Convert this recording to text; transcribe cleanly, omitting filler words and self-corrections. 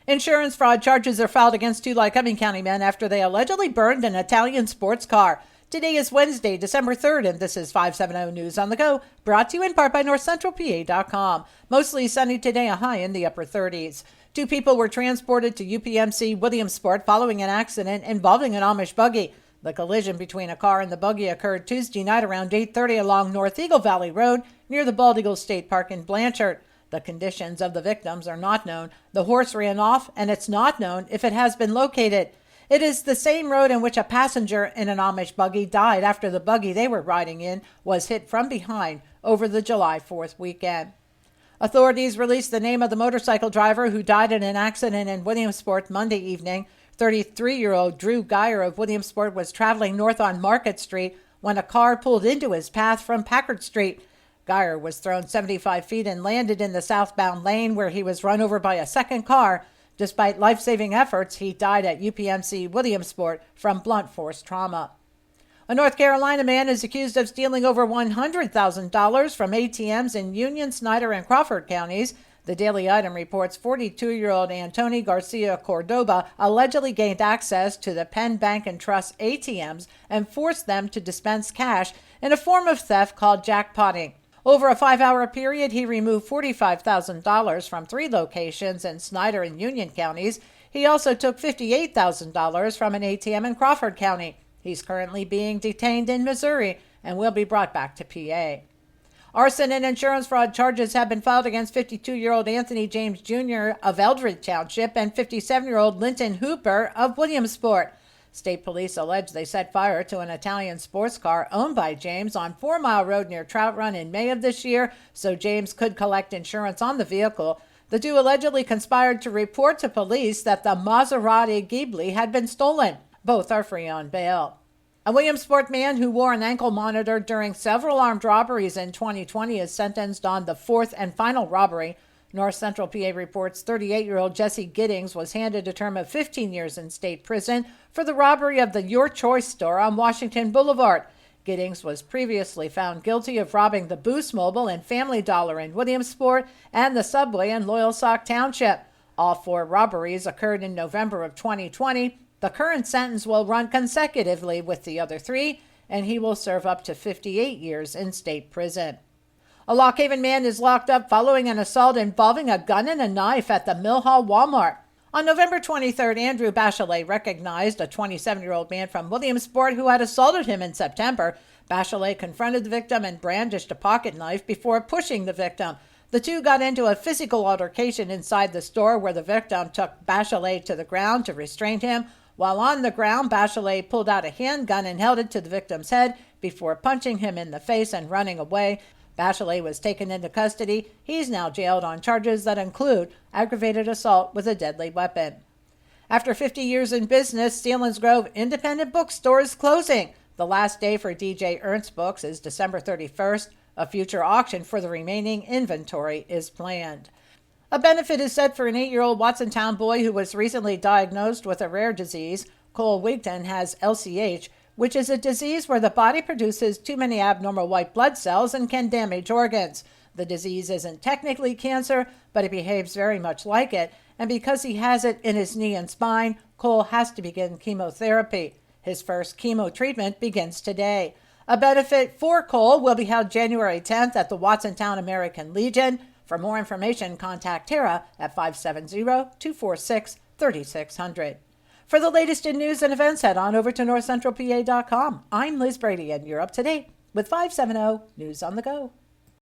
Insurance fraud charges are filed against two Lycoming County men after they allegedly burned an Italian sports car. Today is Wednesday, December 3rd, and this is 570 News on the Go, brought to you in part by NorthCentralPA.com. Mostly sunny today, a high in the upper 30s. Two people were transported to UPMC Williamsport following an accident involving an Amish buggy. The collision between a car and the buggy occurred Tuesday night around 8:30 along North Eagle Valley Road near the Bald Eagle State Park in Blanchard. The conditions of the victims are not known. The horse ran off, and it's not known if it has been located. It is the same road in which a passenger in an Amish buggy died after the buggy they were riding in was hit from behind over the July 4th weekend. Authorities released the name of the motorcycle driver who died in an accident in Williamsport Monday evening. 33-year-old Drew Geyer of Williamsport was traveling north on Market Street when a car pulled into his path from Packard Street. Geyer was thrown 75 feet and landed in the southbound lane where he was run over by a second car. Despite life-saving efforts, he died at UPMC Williamsport from blunt force trauma. A North Carolina man is accused of stealing over $100,000 from ATMs in Union, Snyder, and Crawford counties. The Daily Item reports 42-year-old Antony Garcia Cordoba allegedly gained access to the Penn Bank and Trust ATMs and forced them to dispense cash in a form of theft called jackpotting. Over a 5-hour period, he removed $45,000 from 3 locations in Snyder and Union counties. He also took $58,000 from an ATM in Crawford County. He's currently being detained in Missouri and will be brought back to PA. Arson and insurance fraud charges have been filed against 52-year-old Anthony James Jr. of Eldred Township and 57-year-old Linton Hooper of Williamsport. State police allege they set fire to an Italian sports car owned by James on 4 Mile Road near Trout Run in May of this year, so James could collect insurance on the vehicle. The two allegedly conspired to report to police that the Maserati Ghibli had been stolen. Both are free on bail. A Williamsport man who wore an ankle monitor during several armed robberies in 2020 is sentenced on the 4th and final robbery. North Central PA reports 38-year-old Jesse Giddings was handed a term of 15 years in state prison for the robbery of the Your Choice store on Washington Boulevard. Giddings was previously found guilty of robbing the Boost Mobile and Family Dollar in Williamsport and the Subway in Loyalsock Township. All 4 robberies occurred in November of 2020. The current sentence will run consecutively with the other 3, and he will serve up to 58 years in state prison. A Lock Haven man is locked up following an assault involving a gun and a knife at the Mill Hall Walmart. On November 23rd, Andrew Bachelet recognized a 27-year-old man from Williamsport who had assaulted him in September. Bachelet confronted the victim and brandished a pocket knife before pushing the victim. The two got into a physical altercation inside the store where the victim took Bachelet to the ground to restrain him. While on the ground, Bachelet pulled out a handgun and held it to the victim's head before punching him in the face and running away. Bachelet was taken into custody. He's now jailed on charges that include aggravated assault with a deadly weapon. After 50 years in business, Selinsgrove Independent Bookstore is closing. The last day for DJ Ernst Books is December 31st. A future auction for the remaining inventory is planned. A benefit is set for an 8-year-old Watsontown boy who was recently diagnosed with a rare disease. Cole Wigton has LCH, which is a disease where the body produces too many abnormal white blood cells and can damage organs. The disease isn't technically cancer, but it behaves very much like it, and because he has it in his knee and spine, Cole has to begin chemotherapy. His first chemo treatment begins today. A benefit for Cole will be held January 10th at the Watsontown American Legion. For more information, contact Tara at 570-246-3600. For the latest in news and events, head on over to NorthCentralPA.com. I'm Liz Brady, and you're up to date with 570 News on the Go.